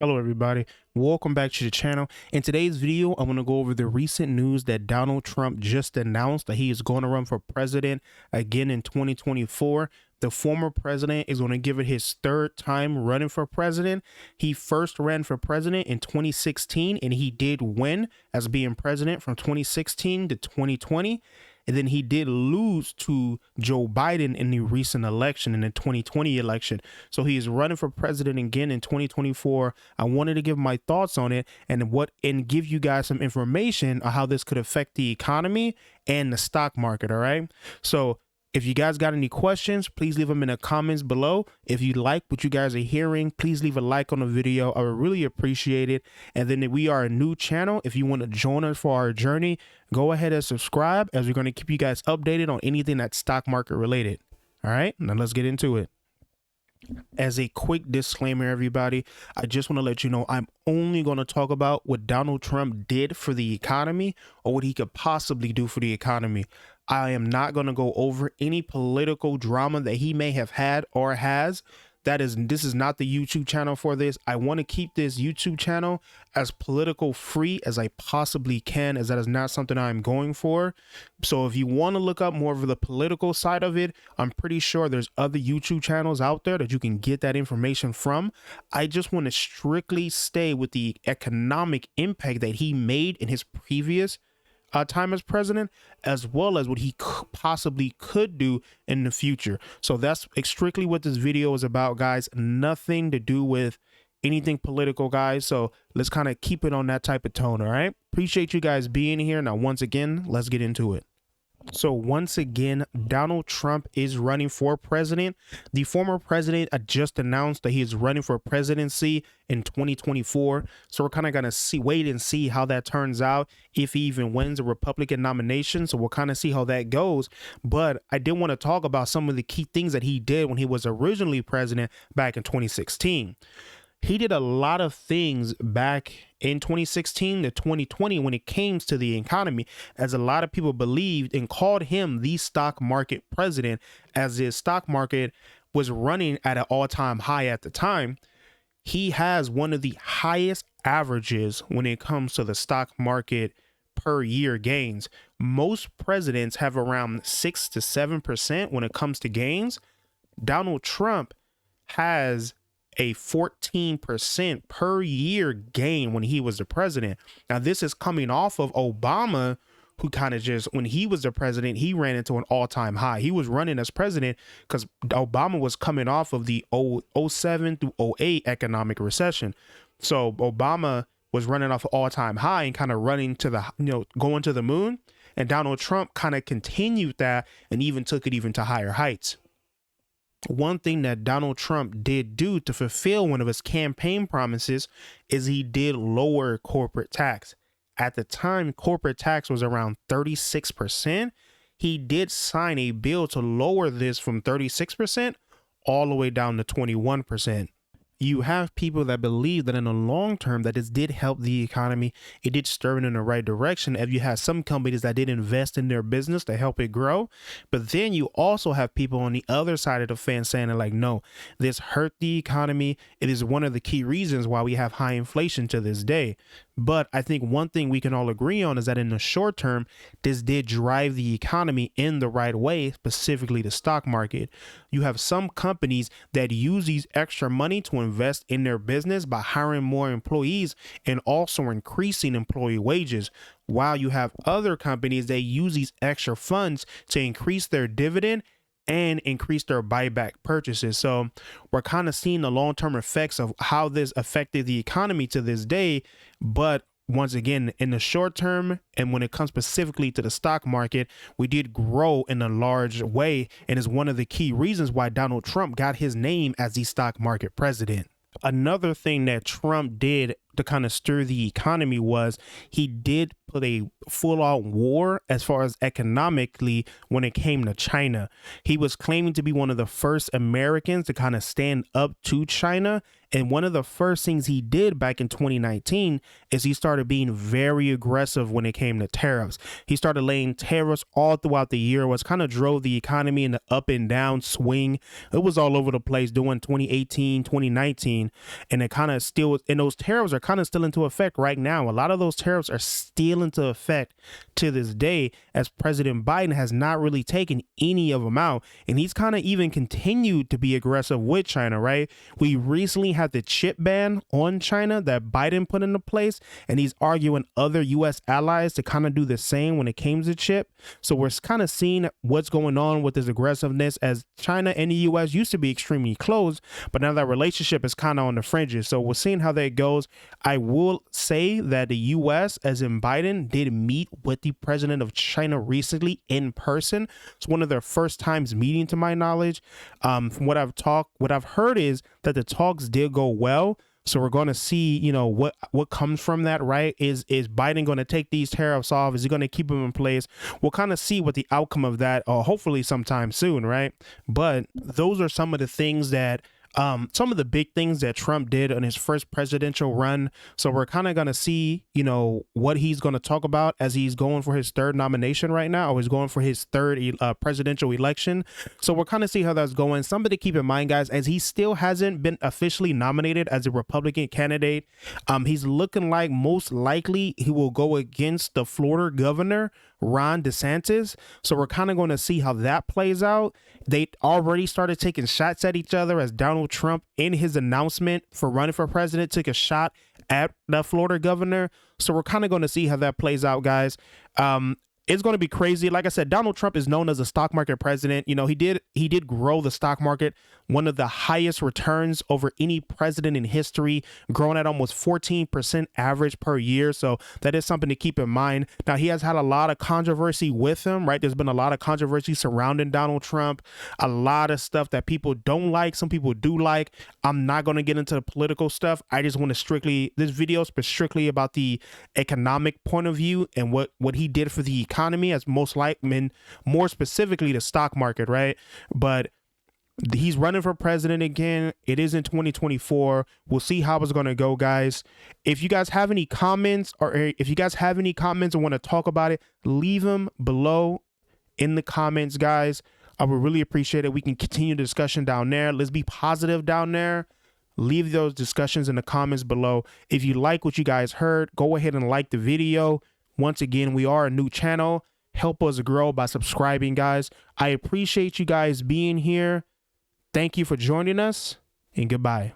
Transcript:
Hello everybody, welcome back to the channel. In today's video, I'm going to go over the recent news that Donald Trump just announced that he is going to run for president again in 2024. The former president is going to give it his third time running for president. He first ran for president in 2016 and he did win as being president from 2016 to 2020. And then he did lose to Joe Biden in the recent election, in the 2020 election. So he is running for president again in 2024. I wanted to give my thoughts on it and give you guys some information on how this could affect the economy and the stock market. All right. So if you guys got any questions, please leave them in the comments below. If you like what you guys are hearing, please leave a like on the video. I would really appreciate it. And then if we are a new channel, if you want to join us for our journey, go ahead and subscribe, as we're going to keep you guys updated on anything that's stock market related. All right, now let's get into it. As a quick disclaimer, everybody, I just want to let you know I'm only going to talk about what Donald Trump did for the economy or what he could possibly do for the economy. I am not going to go over any political drama that he may have had or has. This is not the YouTube channel for this. I want to keep this YouTube channel as political free as I possibly can, as that is not something I'm going for. So if you want to look up more of the political side of it, I'm pretty sure there's other YouTube channels out there that you can get that information from. I just want to strictly stay with the economic impact that he made in his previous time as president, as well as what he possibly could do in the future. So that's strictly what this video is about, guys. Nothing to do with anything political, guys. So let's kind of keep it on that type of tone. All right. Appreciate you guys being here. Now, once again, let's get into it. So once again, Donald Trump is running for president. The former president just announced that he is running for presidency in 2024. So we're kind of going to wait and see how that turns out, if he even wins a Republican nomination. So we'll kind of see how that goes. But I did want to talk about some of the key things that he did when he was originally president back in 2016. He did a lot of things back in 2016 to 2020 when it came to the economy, as a lot of people believed and called him the stock market president, as his stock market was running at an all-time high at the time. He has one of the highest averages when it comes to the stock market per year gains. Most presidents have around 6 to 7% when it comes to gains. Donald Trump has a 14% per year gain when he was the president. Now, this is coming off of Obama, who kind of just, when he was the president, he ran into an all-time high. He was running as president because Obama was coming off of the 07 through 08 economic recession. So Obama was running off an all-time high and kind of running to the, going to the moon. And Donald Trump kind of continued that and even took it even to higher heights. One thing that Donald Trump did do to fulfill one of his campaign promises is he did lower corporate tax. At the time, corporate tax was around 36%. He did sign a bill to lower this from 36% all the way down to 21%. You have people that believe that in the long term that this did help the economy. It did stir it in the right direction. If you have some companies that did invest in their business to help it grow, but then you also have people on the other side of the fence saying like, no, this hurt the economy. It is one of the key reasons why we have high inflation to this day. But I think one thing we can all agree on is that in the short term, this did drive the economy in the right way, specifically the stock market. You have some companies that use these extra money to invest in their business by hiring more employees and also increasing employee wages, while you have other companies that use these extra funds to increase their dividend and increase their buyback purchases. So we're kind of seeing the long-term effects of how this affected the economy to this day. But once again, in the short term, and when it comes specifically to the stock market, we did grow in a large way, and is one of the key reasons why Donald Trump got his name as the stock market president. Another thing that Trump did to kind of stir the economy was he did put a full-out war as far as economically when it came to China. He was claiming to be one of the first Americans to kind of stand up to China And one of the first things he did back in 2019 is he started being very aggressive when it came to tariffs. He started laying tariffs all throughout the year, which kind of drove the economy in the up and down swing. It was all over the place during 2018, 2019, and it kind of still, and those tariffs are kind of still into effect right now. A lot of those tariffs are still into effect to this day, as President Biden has not really taken any of them out, and he's kind of even continued to be aggressive with China, right? We recently had the chip ban on China that Biden put into place, and he's arguing other U.S. allies to kind of do the same when it came to chip. So we're kind of seeing what's going on with this aggressiveness, as China and the U.S. used to be extremely close, but now that relationship is kind of on the fringes. So we're seeing how that goes. I will say that the U.S., as in Biden, did meet with the president of China recently in person. It's one of their first times meeting, to my knowledge. From what I've heard is that the talks did go well. So we're going to see, you know, what comes from that, right? Is Biden going to take these tariffs off? Is he going to keep them in place? We'll kind of see what the outcome of that, hopefully sometime soon, right? But those are some of the things that some of the big things that Trump did on his first presidential run. So we're kind of going to see, you know, what he's going to talk about as he's going for his third nomination right now, or he's going for his third presidential election. So we're kind of see how that's going. Something to keep in mind, guys, as he still hasn't been officially nominated as a Republican candidate. He's looking like most likely he will go against the Florida governor, Ron DeSantis. So we're kind of going to see how that plays out. They already started taking shots at each other, as Donald Trump, in his announcement for running for president, took a shot at the Florida governor. So we're kind of going to see how that plays out, guys. It's going to be crazy. Like I said, Donald Trump is known as a stock market president. You know, he did grow the stock market, one of the highest returns over any president in history, growing at almost 14% average per year. So that is something to keep in mind. Now, he has had a lot of controversy with him, right? There's been a lot of controversy surrounding Donald Trump, a lot of stuff that people don't like. Some people do like. I'm not going to get into the political stuff. I just want to this video is strictly about the economic point of view and what he did for the economy, as more specifically the stock market, right? But he's running for president again. It is in 2024. We'll see how it's going to go, guys. If you guys have any comments, or if you guys have any comments and want to talk about it, leave them below in the comments, guys. I would really appreciate it. We can continue the discussion down there. Let's be positive down there. Leave those discussions in the comments below. If you like what you guys heard, go ahead and like the video. Once again, we are a new channel. Help us grow by subscribing, guys. I appreciate you guys being here. Thank you for joining us, and goodbye.